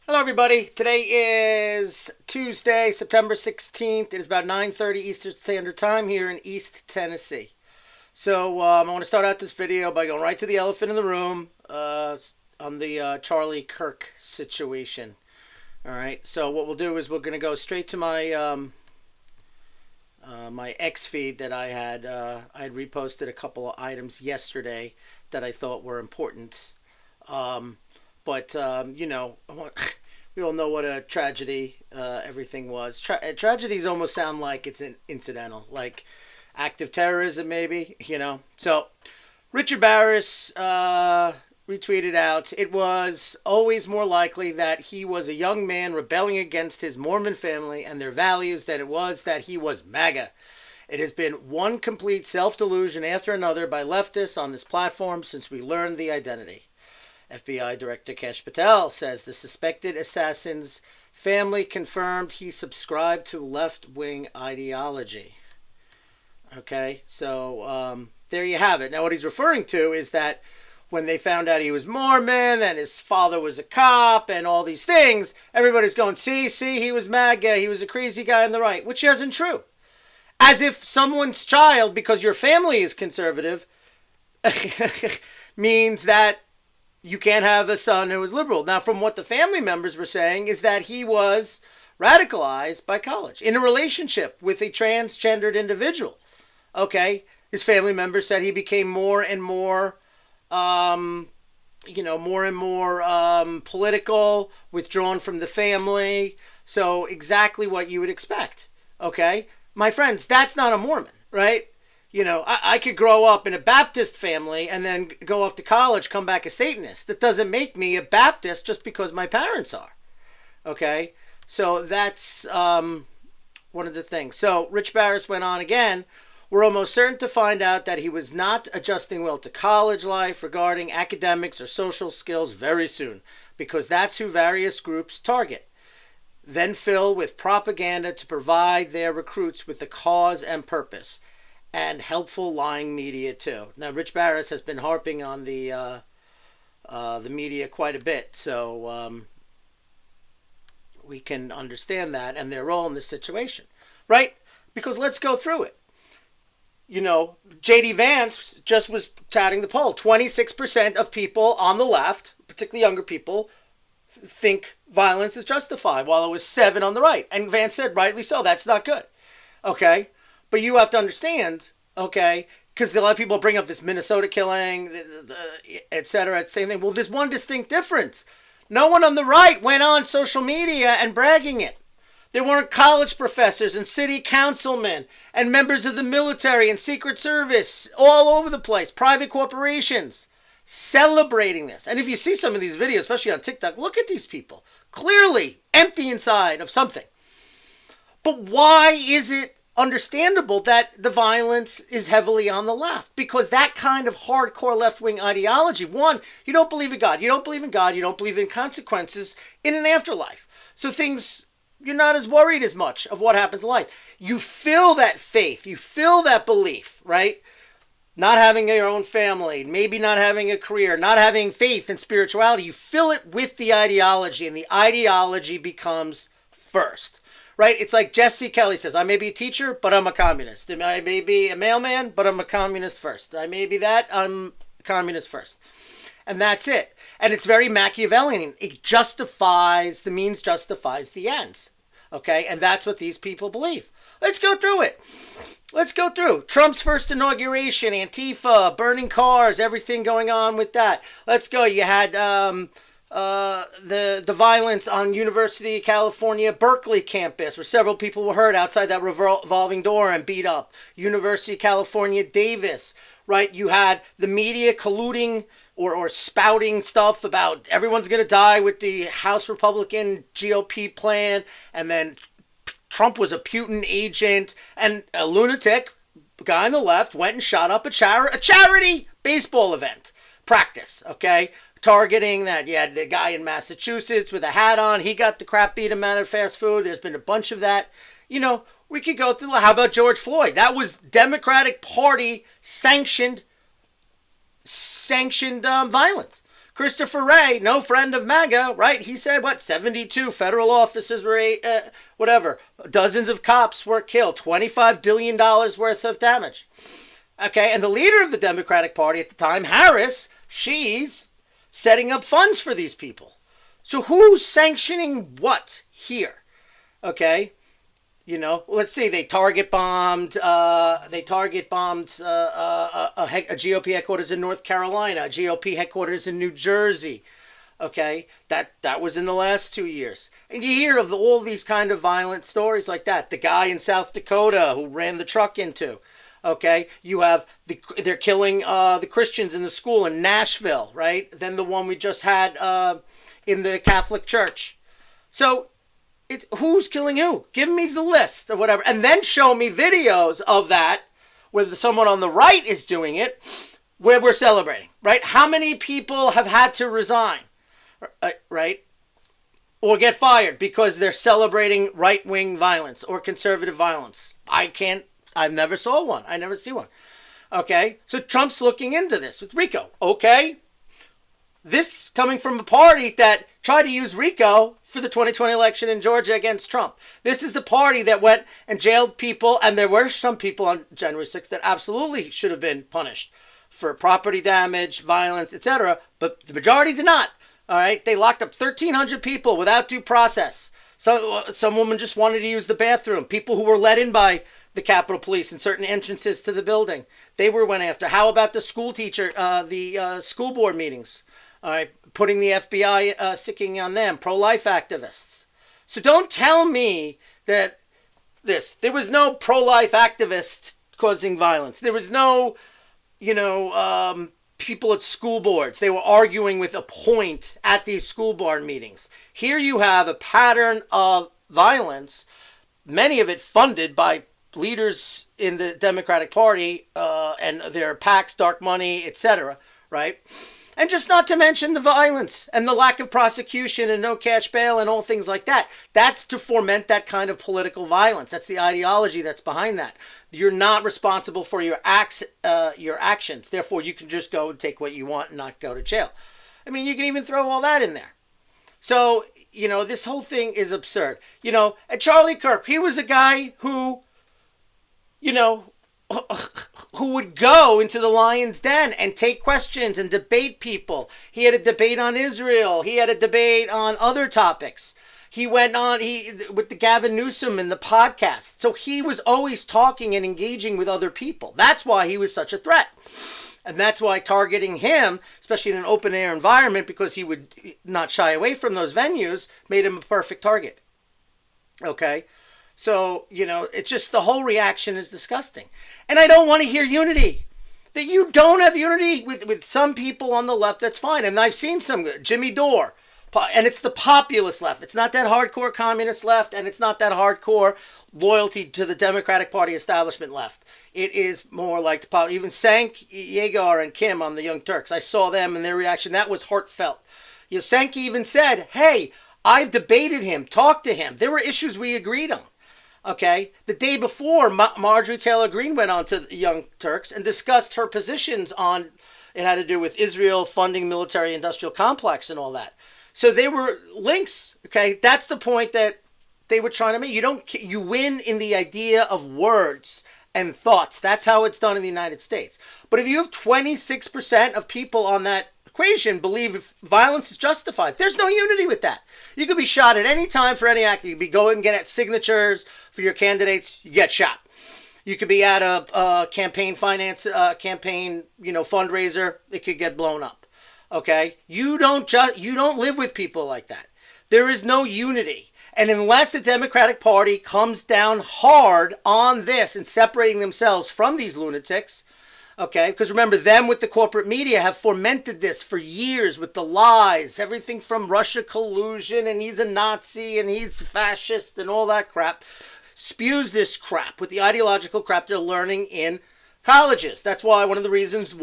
Hello, everybody. Today is Tuesday, September 16th. It is about 9:30 Eastern Standard Time here in East Tennessee. So I want to start out this video by going right to the elephant in the room on the Charlie Kirk situation. All right. So what we'll do is we're going to go straight to my X feed that I had reposted a couple of items yesterday that I thought were important. But we all know what a tragedy everything was. Tragedies almost sound like it's incidental, like active terrorism, maybe. So Richard Barris retweeted out, "It was always more likely that he was a young man rebelling against his Mormon family and their values than it was that he was MAGA. It has been one complete self-delusion after another by leftists on this platform since we learned the identity." FBI Director Kesh Patel says the suspected assassin's family confirmed he subscribed to left-wing ideology. Okay, so there you have it. Now, what he's referring to is that when they found out he was Mormon and his father was a cop and all these things, everybody's going, see, he was MAGA, he was a crazy guy on the right, which isn't true. As if someone's child, because your family is conservative, means that you can't have a son who is liberal. Now, from what the family members were saying is that he was radicalized by college in a relationship with a transgendered individual. Okay, his family members said he became more and more, political, withdrawn from the family. So exactly what you would expect. Okay, my friends, that's not a Mormon, right? I could grow up in a Baptist family and then go off to college, come back a Satanist. That doesn't make me a Baptist just because my parents are. Okay? So that's one of the things. So Rich Barris went on again. "We're almost certain to find out that he was not adjusting well to college life regarding academics or social skills very soon, because that's who various groups target. Then fill with propaganda to provide their recruits with a cause and purpose. And helpful lying media too." Now, Rich Barris has been harping on the media quite a bit, so we can understand that and their role in this situation, right? Because let's go through it. J.D. Vance just was touting the poll. 26% of people on the left, particularly younger people, think violence is justified, while it was 7 on the right. And Vance said, rightly so, that's not good. Okay? But you have to understand, okay, because a lot of people bring up this Minnesota killing, et cetera, it's the same thing. Well, there's one distinct difference. No one on the right went on social media and bragging it. There weren't college professors and city councilmen and members of the military and Secret Service all over the place, private corporations celebrating this. And if you see some of these videos, especially on TikTok, look at these people. Clearly empty inside of something. But why is it understandable that the violence is heavily on the left? Because that kind of hardcore left-wing ideology, one, you don't believe in God, you don't believe in consequences in an afterlife. So you're not as worried as much of what happens in life. You feel that faith, you feel that belief, right? Not having your own family, maybe not having a career, not having faith and spirituality, you fill it with the ideology, and the ideology becomes first. Right? It's like Jesse Kelly says, I may be a teacher, but I'm a communist. I may be a mailman, but I'm a communist first. I may be that, I'm a communist first. And that's it. And it's very Machiavellian. It justifies, the means justifies the ends. Okay? And that's what these people believe. Let's go through it. Let's go through Trump's first inauguration, Antifa, burning cars, everything going on with that. Let's go. You had the violence on University of California, Berkeley campus, where several people were hurt outside that revolving door and beat up. University of California, Davis, right? You had the media colluding or spouting stuff about everyone's going to die with the House Republican GOP plan, and then Trump was a Putin agent, and a lunatic guy on the left went and shot up a charity baseball event practice, okay? Targeting that. You had the guy in Massachusetts with a hat on. He got the crap beat him out of fast food. There's been a bunch of that. We could go through. How about George Floyd? That was Democratic Party sanctioned violence. Christopher Wray, no friend of MAGA, right? He said, 72 federal officers were, whatever, dozens of cops were killed, $25 billion worth of damage. Okay, and the leader of the Democratic Party at the time, Harris, she's setting up funds for these people. So who's sanctioning what here? Okay, let's see. They target bombed. A GOP headquarters in North Carolina, a GOP headquarters in New Jersey. Okay, that was in the last 2 years, and you hear of all these kind of violent stories like that. The guy in South Dakota who ran the truck into. Okay, you have they're killing the Christians in the school in Nashville, right? Then the one we just had in the Catholic Church. So, who's killing who? Give me the list or whatever, and then show me videos of that where someone on the right is doing it, where we're celebrating, right? How many people have had to resign, right? Or get fired because they're celebrating right-wing violence or conservative violence? I never saw one. I never see one. Okay, so Trump's looking into this with RICO. Okay, this coming from a party that tried to use RICO for the 2020 election in Georgia against Trump. This is the party that went and jailed people, and there were some people on January 6th that absolutely should have been punished for property damage, violence, etc., but the majority did not. All right, they locked up 1,300 people without due process. So some woman just wanted to use the bathroom. People who were let in by the Capitol Police in certain entrances to the building, they went after. How about the school teacher, the school board meetings? All right, putting the FBI sicking on them, pro-life activists. So don't tell me that there was no pro-life activists causing violence. There was no, people at school boards. They were arguing with a point at these school board meetings. Here you have a pattern of violence, many of it funded by leaders in the Democratic Party and their PACs, dark money, etc., right? And just not to mention the violence and the lack of prosecution and no cash bail and all things like that. That's to foment that kind of political violence. That's the ideology that's behind that. You're not responsible for your actions. Therefore, you can just go and take what you want and not go to jail. I mean, you can even throw all that in there. So, this whole thing is absurd. And Charlie Kirk, he was a guy who, who would go into the lion's den and take questions and debate people. He had a debate on Israel. He had a debate on other topics. He went on with the Gavin Newsom and the podcast. So he was always talking and engaging with other people. That's why he was such a threat. And that's why targeting him, especially in an open air environment, because he would not shy away from those venues, made him a perfect target. Okay? So, it's just the whole reaction is disgusting. And I don't want to hear unity. That you don't have unity with some people on the left, that's fine. And I've seen some, Jimmy Dore. And it's the populist left. It's not that hardcore communist left, and it's not that hardcore loyalty to the Democratic Party establishment left. It is more like even Cenk, Yegar, and Kim on the Young Turks. I saw them and their reaction. That was heartfelt. Cenk even said, hey, I've debated him, talked to him. There were issues we agreed on. Okay, the day before, Marjorie Taylor Greene went on to the Young Turks and discussed her positions on it had to do with Israel funding military-industrial complex and all that. So they were links. Okay, that's the point that they were trying to make. You win in the idea of words and thoughts. That's how it's done in the United States. But if you have 26% of people on that equation believe violence is justified, there's no unity with that. You could be shot at any time for any act. You could be going and get signatures for your candidates, you get shot. You could be at a campaign finance, fundraiser, it could get blown up. Okay? You don't live with people like that. There is no unity. And unless the Democratic Party comes down hard on this and separating themselves from these lunatics, okay, because remember, them with the corporate media have fomented this for years with the lies, everything from Russia collusion, and he's a Nazi, and he's fascist, and all that crap, spews this crap with the ideological crap they're learning in colleges. That's why one of the reasons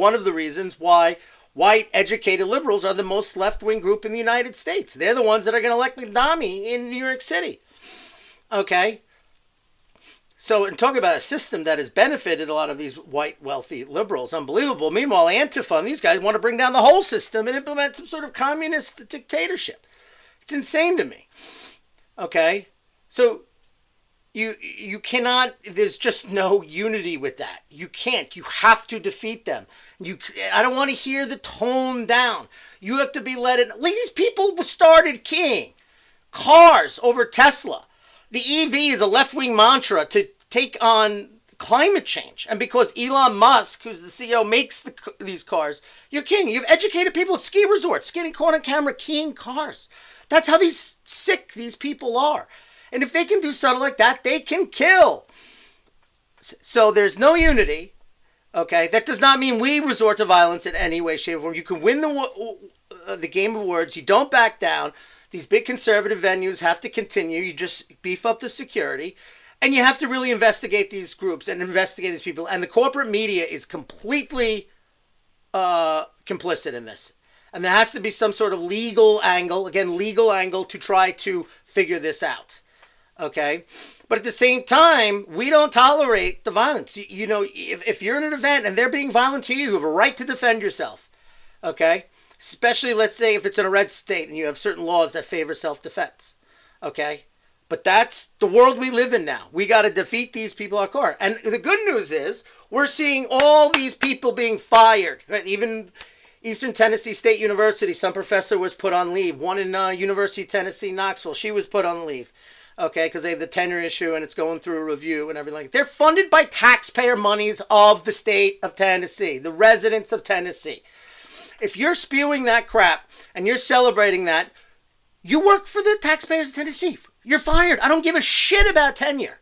why white educated liberals are the most left-wing group in the United States. They're the ones that are going to elect Mamdani in New York City. Okay? So, in talking about a system that has benefited a lot of these white, wealthy liberals, unbelievable. Meanwhile, Antifa and these guys want to bring down the whole system and implement some sort of communist dictatorship. It's insane to me. Okay? So, you cannot, there's just no unity with that. You can't. You have to defeat them. I don't want to hear the tone down. You have to be led in. These people started keying cars over Tesla. The EV is a left-wing mantra to take on climate change. And because Elon Musk, who's the CEO, makes these cars, you're keying. You've educated people at ski resorts, getting caught on camera keying cars. That's how sick these people are. And if they can do something like that, they can kill. So there's no unity. Okay, that does not mean we resort to violence in any way, shape, or form. You can win the game of words. You don't back down. These big conservative venues have to continue. You just beef up the security. And you have to really investigate these groups and investigate these people. And the corporate media is completely complicit in this. And there has to be some sort of legal angle to try to figure this out. Okay? But at the same time, we don't tolerate the violence. You know, if you're in an event and they're being violent to you, you have a right to defend yourself. Okay? Especially, let's say, if it's in a red state and you have certain laws that favor self-defense. Okay? But that's the world we live in now. We got to defeat these people at core. And the good news is we're seeing all these people being fired. Right? Even Eastern Tennessee State University, some professor was put on leave. One in University of Tennessee, Knoxville, she was put on leave. Okay, because they have the tenure issue and it's going through a review and everything. They're funded by taxpayer monies of the state of Tennessee, the residents of Tennessee. If you're spewing that crap and you're celebrating that, you work for the taxpayers of Tennessee. You're fired. I don't give a shit about tenure.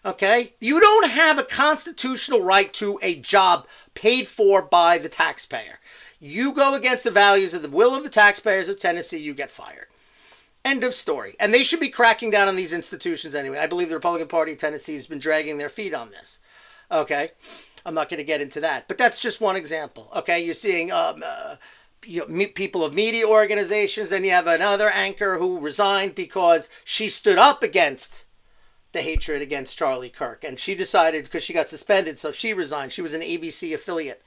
Okay? You don't have a constitutional right to a job paid for by the taxpayer. You go against the values of the will of the taxpayers of Tennessee, you get fired. End of story. And they should be cracking down on these institutions anyway. I believe the Republican Party of Tennessee has been dragging their feet on this. Okay? I'm not going to get into that. But that's just one example. Okay? You're seeing people of media organizations, and you have another anchor who resigned because she stood up against the hatred against Charlie Kirk. And she decided, because she got suspended, so she resigned. She was an ABC affiliate.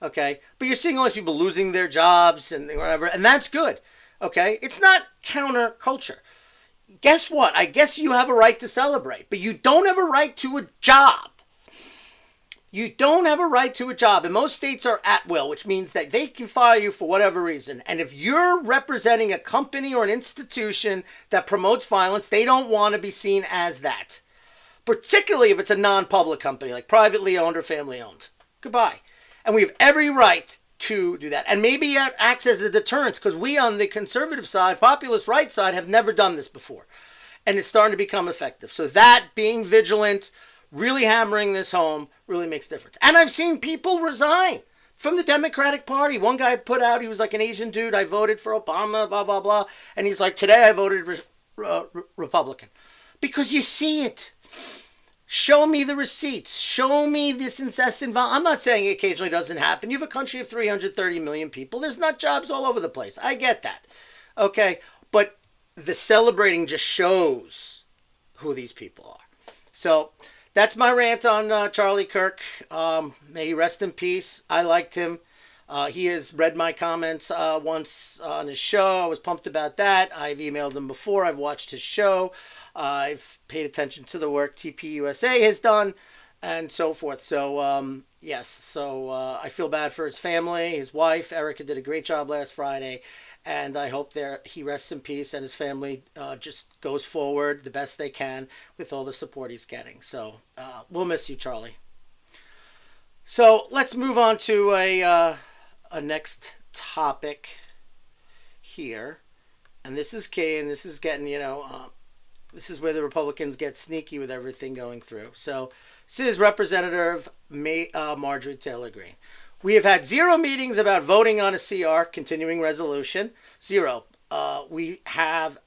Okay? But you're seeing all these people losing their jobs and whatever, and that's good. Okay? It's not counterculture. Guess what? I guess you have a right to celebrate, but you don't have a right to a job. You don't have a right to a job. And most states are at will, which means that they can fire you for whatever reason. And if you're representing a company or an institution that promotes violence, they don't want to be seen as that. Particularly if it's a non-public company, like privately owned or family owned. Goodbye. And we have every right to do that. And maybe it acts as a deterrence, because we on the conservative side, populist right side, have never done this before. And it's starting to become effective. So that, being vigilant, really hammering this home, really makes a difference. And I've seen people resign from the Democratic Party. One guy put out, he was like an Asian dude, I voted for Obama, blah, blah, blah. And he's like, today I voted Republican. Because you see it. Show me the receipts. Show me this incessant violence. I'm not saying it occasionally doesn't happen. You have a country of 330 million people. There's not jobs all over the place. I get that. Okay? But the celebrating just shows who these people are. So that's my rant on Charlie Kirk. May he rest in peace. I liked him. He has read my comments once on his show. I was pumped about that. I've emailed him before. I've watched his show. I've paid attention to the work TPUSA has done and so forth. So, yes. So I feel bad for his family. His wife, Erica, did a great job last Friday. And I hope he rests in peace and his family just goes forward the best they can with all the support he's getting. So we'll miss you, Charlie. So let's move on to a next topic here. And this is key, and this is getting, this is where the Republicans get sneaky with everything going through. So this is Representative Marjorie Taylor Greene. We have had 0 meetings about voting on a CR, continuing resolution. 0. We have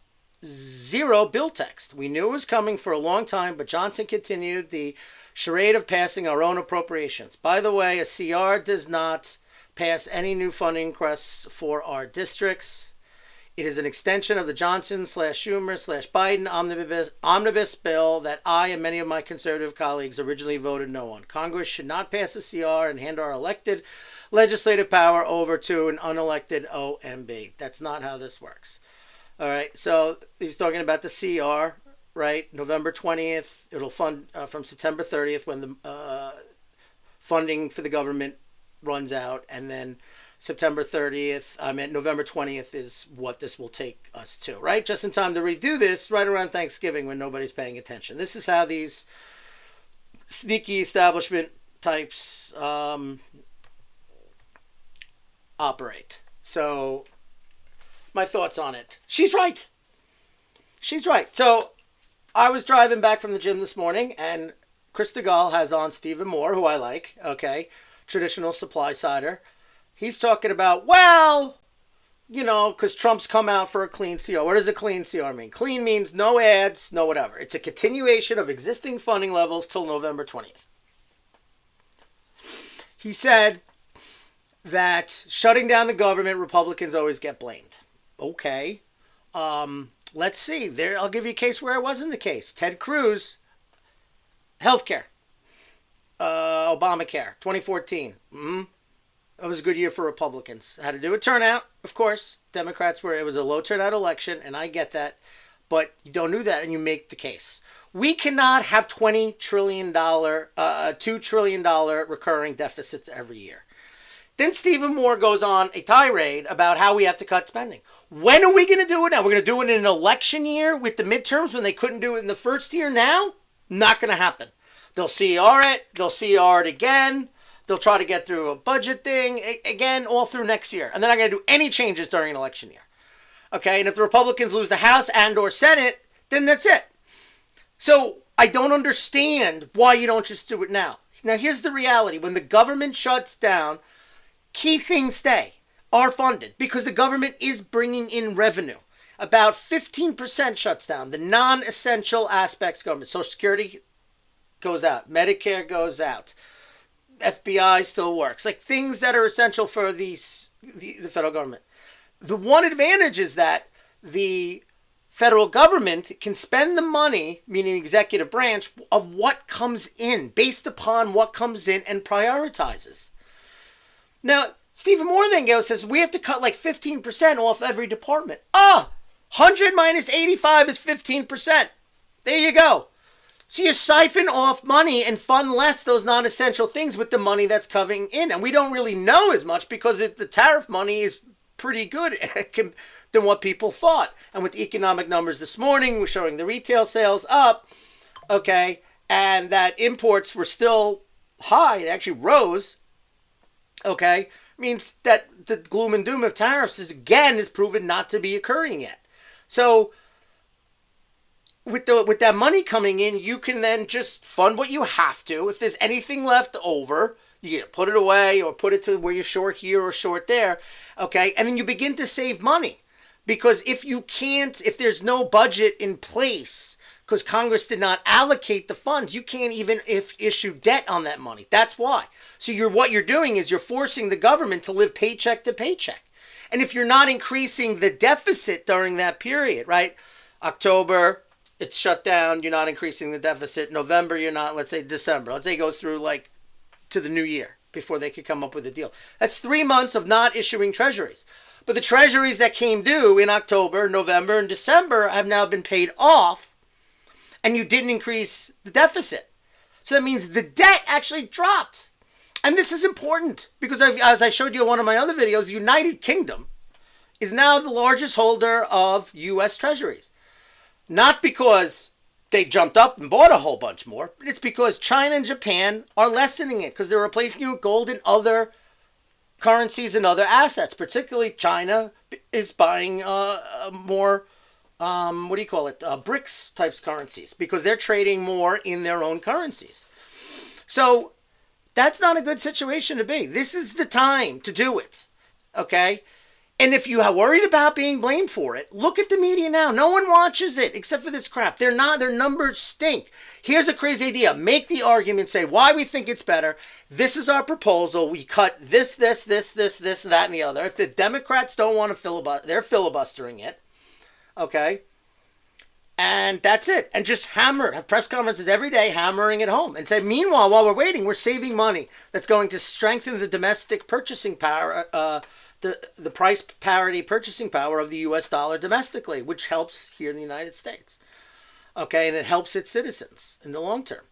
0 bill text. We knew it was coming for a long time, but Johnson continued the charade of passing our own appropriations. By the way, a CR does not pass any new funding requests for our districts. It is an extension of the Johnson/Schumer/Biden omnibus bill that I and many of my conservative colleagues originally voted no on. Congress should not pass a CR and hand our elected legislative power over to an unelected OMB. That's not how this works. All right, so he's talking about the CR, right? November 20th, it'll fund from September 30th when the funding for the government runs out, and then September 30th, November 20th is what this will take us to, right? Just in time to redo this right around Thanksgiving when nobody's paying attention. This is how these sneaky establishment types operate. So, my thoughts on it. She's right. She's right. So, I was driving back from the gym this morning, and Chris DeGaulle has on Stephen Moore, who I like, okay, traditional supply sider. He's talking about, well, you know, because Trump's come out for a clean CR. What does a clean CR mean? Clean means no ads, no whatever. It's a continuation of existing funding levels till November 20th. He said that shutting down the government, Republicans always get blamed. Okay. Let's see. There, I'll give you a case where it wasn't the case. Ted Cruz, healthcare, Obamacare, 2014. That was a good year for Republicans. Had to do with turnout, of course. Democrats it was a low turnout election, and I get that. But you don't do that, and you make the case. We cannot have $2 trillion recurring deficits every year. Then Stephen Moore goes on a tirade about how we have to cut spending. When are we going to do it now? We're going to do it in an election year with the midterms when they couldn't do it in the first year now? Not going to happen. They'll CR it. They'll CR it again. They'll try to get through a budget thing, again, all through next year. And they're not going to do any changes during an election year. Okay, and if the Republicans lose the House and or Senate, then that's it. So I don't understand why you don't just do it now. Now, here's the reality. When the government shuts down, key things are funded because the government is bringing in revenue. About 15% shuts down. The non-essential aspects of government. Social Security goes out. Medicare goes out. FBI still works. Like things that are essential for the federal government. The one advantage is that the federal government can spend the money, meaning the executive branch, of what comes in, based upon what comes in and prioritizes. Now, Stephen Moore then says, we have to cut like 15% off every department. 100 minus 85 is 15%. There you go. So you siphon off money and fund less those non-essential things with the money that's coming in. And we don't really know as much because the tariff money is pretty good than what people thought. And with the economic numbers this morning, we're showing the retail sales up, okay, and that imports were still high. They actually rose, okay, means that the gloom and doom of tariffs is proven not to be occurring yet. So with that money coming in, you can then just fund what you have to. If there's anything left over, you can put it away or put it to where you're short here or short there, okay? And then you begin to save money. Because if there's no budget in place, because Congress did not allocate the funds, you can't even issue debt on that money. That's why. So what you're doing is you're forcing the government to live paycheck to paycheck. And if you're not increasing the deficit during that period, right? October, it's shut down, you're not increasing the deficit. November, you're not, let's say December. Let's say it goes through like to the new year before they could come up with a deal. That's 3 months of not issuing treasuries. But the treasuries that came due in October, November, and December have now been paid off, and you didn't increase the deficit. So that means the debt actually dropped. And this is important because as I showed you in one of my other videos, the United Kingdom is now the largest holder of U.S. treasuries. Not because they jumped up and bought a whole bunch more, but it's because China and Japan are lessening it because they're replacing it with gold and other currencies and other assets. Particularly China is buying more, BRICS types currencies because they're trading more in their own currencies. So that's not a good situation to be. This is the time to do it, okay? And if you are worried about being blamed for it, look at the media now. No one watches it except for this crap. They're not, their numbers stink. Here's a crazy idea. Make the argument, say why we think it's better. This is our proposal. We cut this, that, and the other. If the Democrats don't want to filibuster, they're filibustering it. Okay? And that's it. And just have press conferences every day, hammering it home. And say, meanwhile, while we're waiting, we're saving money that's going to strengthen the domestic purchasing power, the price parity purchasing power of the U.S. dollar domestically, which helps here in the United States. Okay, and it helps its citizens in the long term.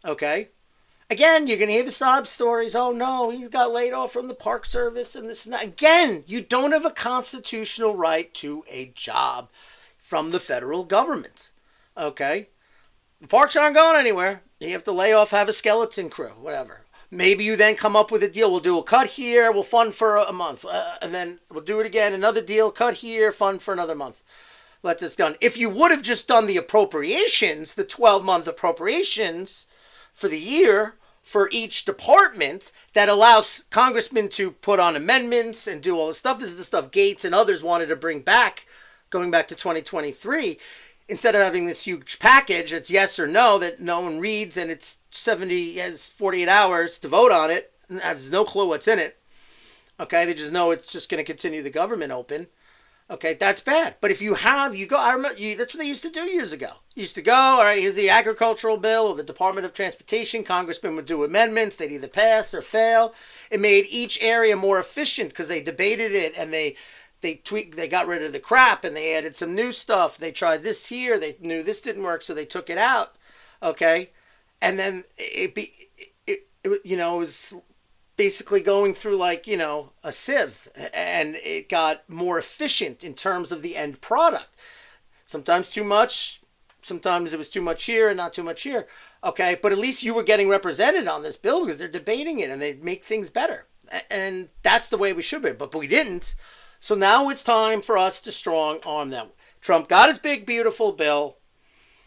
Okay? Again, you're going to hear the sob stories. Oh, no, he got laid off from the Park Service and this and that. Again, you don't have a constitutional right to a job from the federal government. Okay? The parks aren't going anywhere. You have to lay off, have a skeleton crew, whatever. Maybe you then come up with a deal. We'll do a cut here. We'll fund for a month. And then we'll do it again. Another deal. Cut here. Fund for another month. Let this done. If you would have just done the appropriations, the 12-month appropriations for the year for each department that allows congressmen to put on amendments and do all this stuff. This is the stuff Gates and others wanted to bring back going back to 2023. Instead of having this huge package, it's yes or no that no one reads and it's 48 hours to vote on it and has no clue what's in it. Okay, they just know it's just going to continue the government open. Okay, that's bad. But if you go, I remember, that's what they used to do years ago. You used to go, all right, here's the agricultural bill or the Department of Transportation. Congressmen would do amendments. They'd either pass or fail. It made each area more efficient because they debated it and they tweaked, they got rid of the crap and they added some new stuff. They tried this here. They knew this didn't work, so they took it out. Okay. And then it was basically going through like, a sieve, and it got more efficient in terms of the end product. Sometimes too much, sometimes it was too much here and not too much here. Okay. But at least you were getting represented on this bill because they're debating it and they make things better. And that's the way we should be, but we didn't. So now it's time for us to strong arm them. Trump got his big, beautiful bill.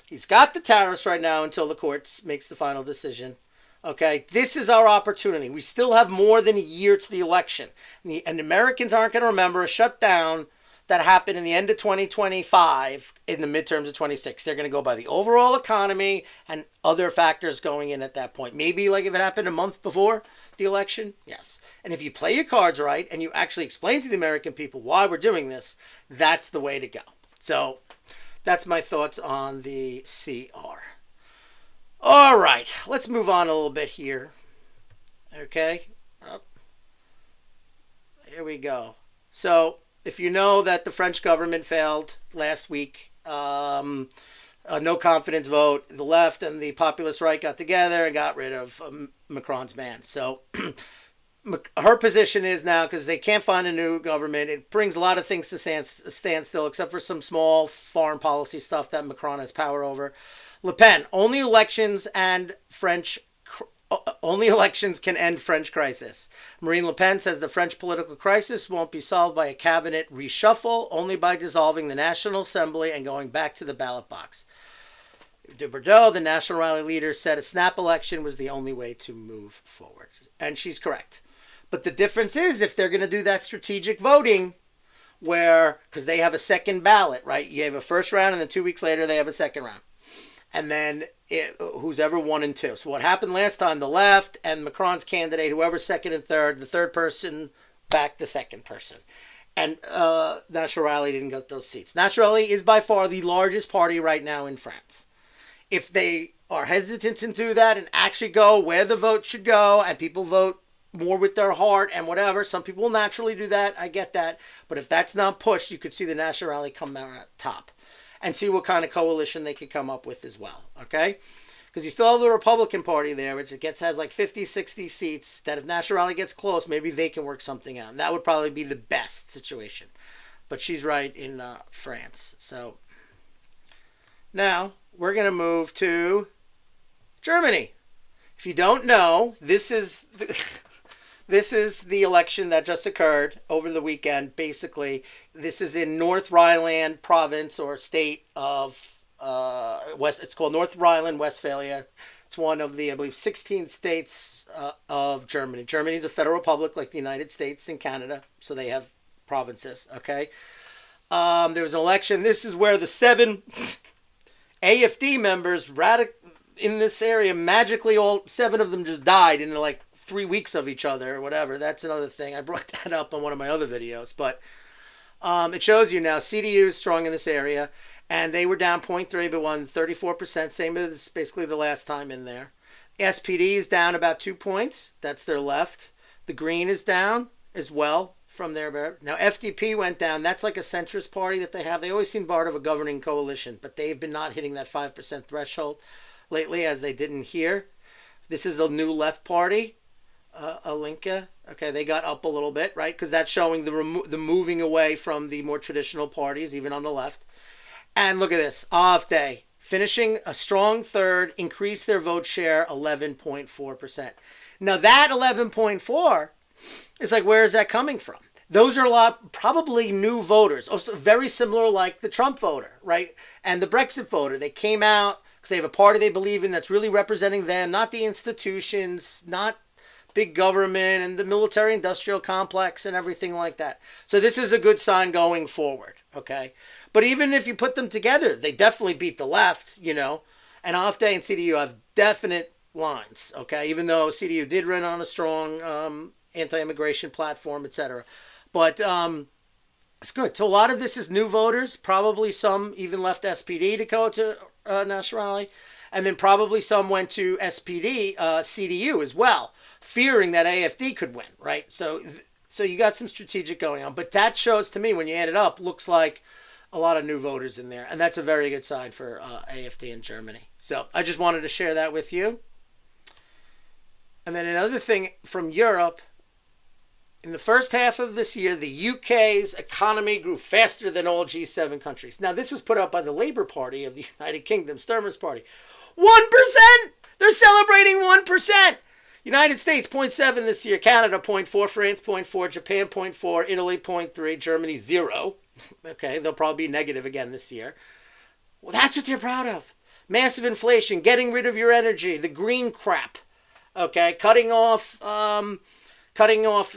He's got the tariffs right now until the courts makes the final decision. Okay, this is our opportunity. We still have more than a year to the election. And Americans aren't going to remember a shutdown that happened in the end of 2025 in the midterms of 26. They're going to go by the overall economy and other factors going in at that point. Maybe like if it happened a month before the election, yes. And if you play your cards right and you actually explain to the American people why we're doing this, that's the way to go. So that's my thoughts on the CR. All right, let's move on a little bit here. Okay, here we go. So if you know that the French government failed last week, a no confidence vote, the left and the populist right got together and got rid of Macron's ban. So her position is now, because they can't find a new government, it brings a lot of things to standstill, except for some small foreign policy stuff that Macron has power over. LePen, only elections can end French crisis. Marine Le Pen says the French political crisis won't be solved by a cabinet reshuffle, only by dissolving the National Assembly and going back to the ballot box. De Bordeaux, the National Rally leader, said a snap election was the only way to move forward. And she's correct. But the difference is if they're going to do that strategic voting, because they have a second ballot, right? You have a first round and then 2 weeks later they have a second round. And then who's ever 1 and 2. So what happened last time, the left and Macron's candidate, whoever's second and third, the third person backed the second person. And National Rally didn't get those seats. National Rally is by far the largest party right now in France. If they are hesitant to do that and actually go where the vote should go and people vote more with their heart and whatever, some people will naturally do that. I get that. But if that's not pushed, you could see the National Rally come out at top. And see what kind of coalition they could come up with as well, okay? Because you still have the Republican Party there, which has like 50, 60 seats, that if National Rally gets close, maybe they can work something out. And that would probably be the best situation. But she's right in France. So now we're going to move to Germany. If you don't know, this is the election that just occurred over the weekend. Basically, this is in North Rhineland province or state of West. It's called North Rhineland-Westphalia. It's one of the, I believe, 16 states of Germany. Germany is a federal republic like the United States and Canada, so they have provinces. Okay, there was an election. This is where the 7 AFD members in this area magically all 7 of them just died in like 3 weeks of each other or whatever. That's another thing. I brought that up on one of my other videos, but it shows you now CDU is strong in this area, and they were down 0.3 but won 34%, same as basically the last time in there. SPD is down about 2 points. That's their left. The Green is down as well from there. Now FDP went down. That's like a centrist party that they have. They always seem part of a governing coalition, but they've been not hitting that 5% threshold lately, as they didn't here. This is a new left party, Alinka. Okay, they got up a little bit, right? Because that's showing the moving away from the more traditional parties, even on the left. And look at this, AFD finishing a strong third, increased their vote share 11.4%. Now that 11.4 is like, where is that coming from? Those are probably new voters, also very similar like the Trump voter, right? And the Brexit voter. They came out because they have a party they believe in that's really representing them, not the institutions, not big government and the military-industrial complex and everything like that. So this is a good sign going forward, okay? But even if you put them together, they definitely beat the left, you know. And AFD and CDU have definite lines, okay? Even though CDU did run on a strong anti-immigration platform, etc. But it's good. So a lot of this is new voters. Probably some even left SPD to go to National Rally. And then probably some went to SPD, CDU as well, fearing that AFD could win, right? So you got some strategic going on. But that shows to me, when you add it up, looks like a lot of new voters in there. And that's a very good sign for AFD in Germany. So I just wanted to share that with you. And then another thing from Europe, in the first half of this year, the UK's economy grew faster than all G7 countries. Now, this was put up by the Labour Party of the United Kingdom, Sturmer's party. 1%! They're celebrating 1%! United States, 0.7 this year. Canada, 0.4. France, 0.4. Japan, 0.4. Italy, 0.3. Germany, 0. Okay, they'll probably be negative again this year. Well, that's what they're proud of. Massive inflation, getting rid of your energy, the green crap. Okay, cutting off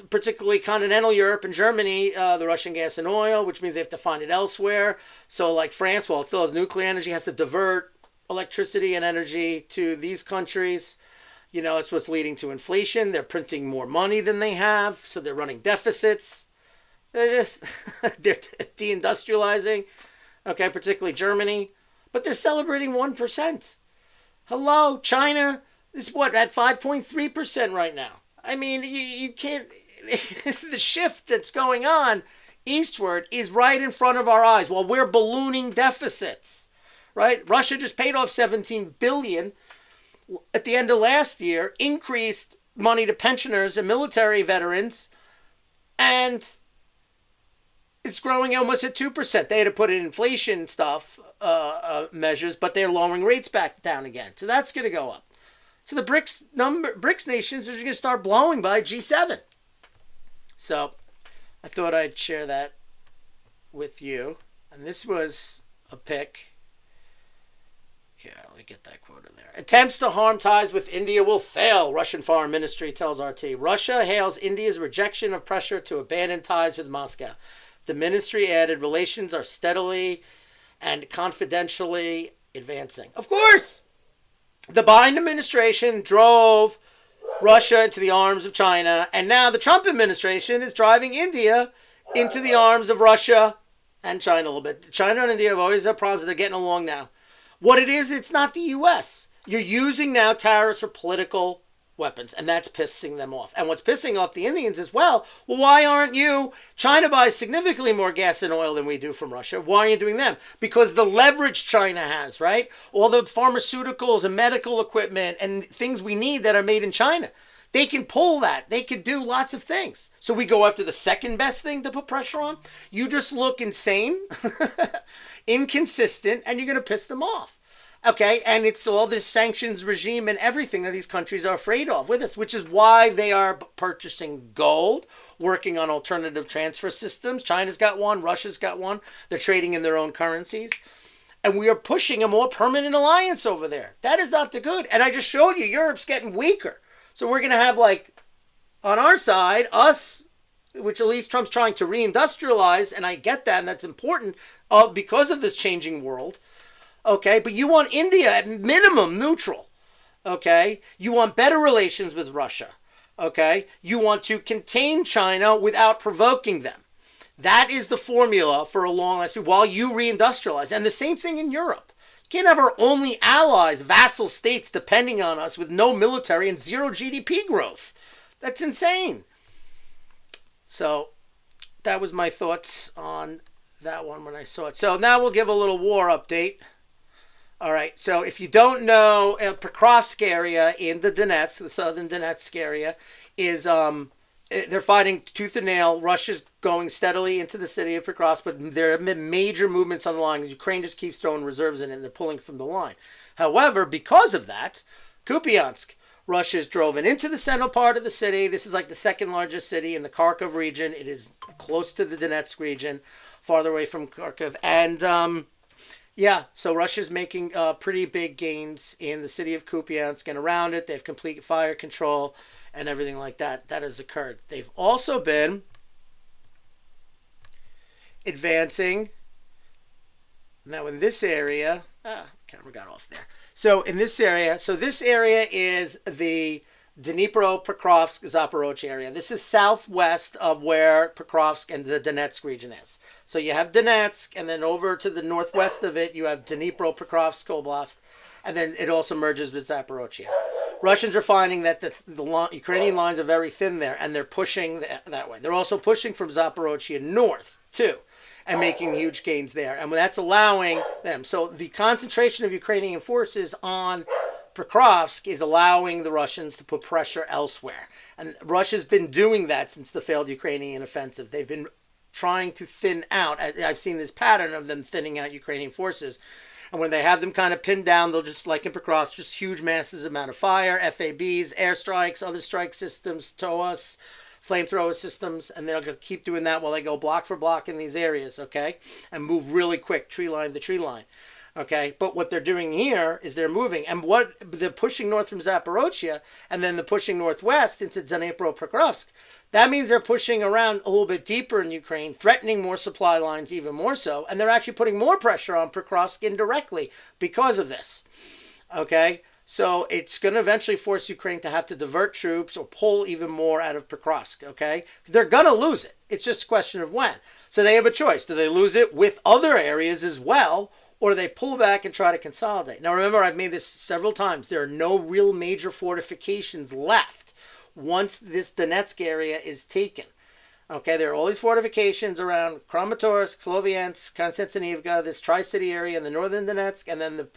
particularly continental Europe and Germany, the Russian gas and oil, which means they have to find it elsewhere. So like France, while it still has nuclear energy, has to divert electricity and energy to these countries. You know, it's what's leading to inflation. They're printing more money than they have, so they're running deficits. They're deindustrializing, okay, particularly Germany. But they're celebrating 1%. Hello, China is at 5.3% right now. I mean, you can't, the shift that's going on eastward is right in front of our eyes while we're ballooning deficits, right? Russia just paid off $17 billion at the end of last year, increased money to pensioners and military veterans, and it's growing almost at 2%. They had to put in inflation stuff, measures, but they're lowering rates back down again. So that's going to go up. So the BRICS nations are going to start blowing by G7. So I thought I'd share that with you. And this was a pick. Here, let me get that quote in there. Attempts to harm ties with India will fail, Russian Foreign Ministry tells RT. Russia hails India's rejection of pressure to abandon ties with Moscow. The ministry added, relations are steadily and confidentially advancing. Of course! The Biden administration drove Russia into the arms of China, and now the Trump administration is driving India into the arms of Russia and China a little bit. China and India have always had problems. They're getting along now. What it is, it's not the U.S. You're using now tariffs for political weapons, and that's pissing them off. And what's pissing off the Indians as well, why aren't you? China buys significantly more gas and oil than we do from Russia. Why are you doing them? Because the leverage China has, right? All the pharmaceuticals and medical equipment and things we need that are made in China. They can pull that. They could do lots of things. So we go after the second best thing to put pressure on. You just look insane, inconsistent, and you're going to piss them off. Okay, and it's all this sanctions regime and everything that these countries are afraid of with us, which is why they are purchasing gold, working on alternative transfer systems. China's got one, Russia's got one. They're trading in their own currencies. And we are pushing a more permanent alliance over there. That is not the good. And I just showed you, Europe's getting weaker. So we're going to have, like, on our side, us, which at least Trump's trying to reindustrialize, and I get that, and that's important because of this changing world. Okay, but you want India at minimum neutral. Okay, you want better relations with Russia. Okay, you want to contain China without provoking them. That is the formula for a long lasting while you reindustrialize. And the same thing in Europe. You can't have our only allies, vassal states depending on us with no military and zero GDP growth. That's insane. So that was my thoughts on that one when I saw it. So now we'll give a little war update. All right, so if you don't know, Pokrovsk area in the Donetsk, the southern Donetsk area, is they're fighting tooth and nail. Russia's going steadily into the city of Pokrovsk, but there have been major movements on the line. Ukraine just keeps throwing reserves in it, and they're pulling from the line. However, because of that, Kupiansk, Russia's driven into the central part of the city. This is like the second largest city in the Kharkov region. It is close to the Donetsk region, farther away from Kharkov. And yeah, so Russia's making pretty big gains in the city of Kupiansk and around it. They have complete fire control and everything like that. That has occurred. They've also been advancing. Now in this area, camera got off there. So in this area, this area is the Dnipro-Pokrovsk Zaporozhye area. This is southwest of where Pokrovsk and the Donetsk region is. So you have Donetsk, and then over to the northwest of it, you have Dnipro-Pokrovsk Oblast, and then it also merges with Zaporozhye. Russians are finding that the Ukrainian lines are very thin there, and they're pushing that way. They're also pushing from Zaporozhye north, too, and making huge gains there. And that's allowing them. So the concentration of Ukrainian forces on Pokrovsk is allowing the Russians to put pressure elsewhere. And Russia's been doing that since the failed Ukrainian offensive. They've been trying to thin out. I've seen this pattern of them thinning out Ukrainian forces. And when they have them kind of pinned down, they'll just, like in Pokrovsk, just huge masses amount of fire, FABs, airstrikes, other strike systems, TOAS, flamethrower systems, and they'll keep doing that while they go block for block in these areas, okay? And move really quick, tree line to tree line. Okay, but what they're doing here is they're moving, and what they're pushing north from Zaporozhye, and then they're pushing northwest into Dnipro-Pokrovsk. That means they're pushing around a little bit deeper in Ukraine, threatening more supply lines even more so, and they're actually putting more pressure on Pokrovsk indirectly because of this. Okay, so it's going to eventually force Ukraine to have to divert troops or pull even more out of Pokrovsk. Okay, they're going to lose it. It's just a question of when. So they have a choice: do they lose it with other areas as well? Or do they pull back and try to consolidate? Now, remember, I've made this several times. There are no real major fortifications left once this Donetsk area is taken. Okay, there are all these fortifications around Kramatorsk, Sloviansk, Konstantinivka, this Tri-City area in the northern Donetsk, and then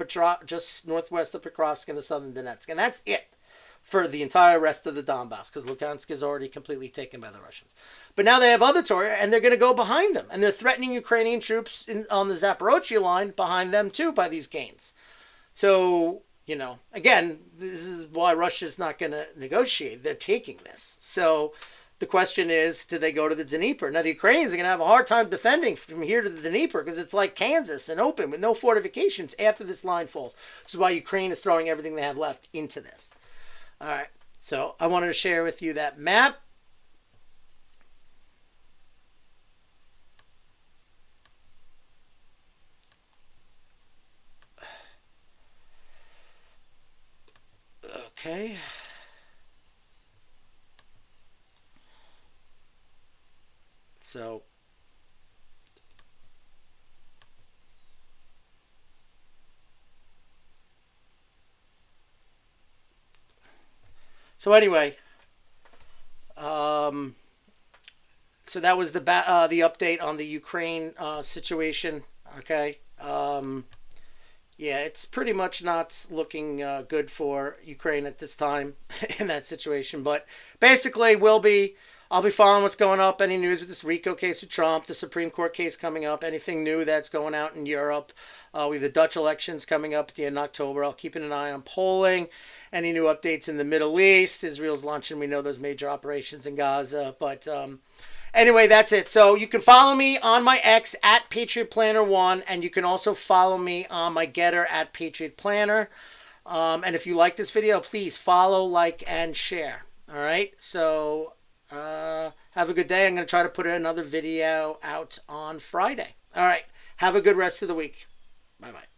just northwest of Pokrovsk in the southern Donetsk. And that's it for the entire rest of the Donbass, because Luhansk is already completely taken by the Russians. But now they have other territory, and they're going to go behind them. And they're threatening Ukrainian troops on the Zaporozhye line behind them, too, by these gains. So, you know, again, this is why Russia's not going to negotiate. They're taking this. So the question is, do they go to the Dnieper? Now, the Ukrainians are going to have a hard time defending from here to the Dnieper because it's like Kansas and open with no fortifications after this line falls. Which is why Ukraine is throwing everything they have left into this. All right, so I wanted to share with you that map. Okay. So anyway, so that was the update on the Ukraine situation. Okay, yeah, it's pretty much not looking good for Ukraine at this time in that situation. But basically, I'll be following what's going up. Any news with this RICO case with Trump, the Supreme Court case coming up, anything new that's going out in Europe. We have the Dutch elections coming up at the end of October. I'll keep an eye on polling. Any new updates in the Middle East? Israel's launching, we know, those major operations in Gaza. But anyway, that's it. So you can follow me on my X at Patriot Planner 1, and you can also follow me on my Getter at Patriot Planner. And if you like this video, please follow, like, and share. All right? So Have a good day. I'm going to try to put another video out on Friday. All right. Have a good rest of the week. Bye bye.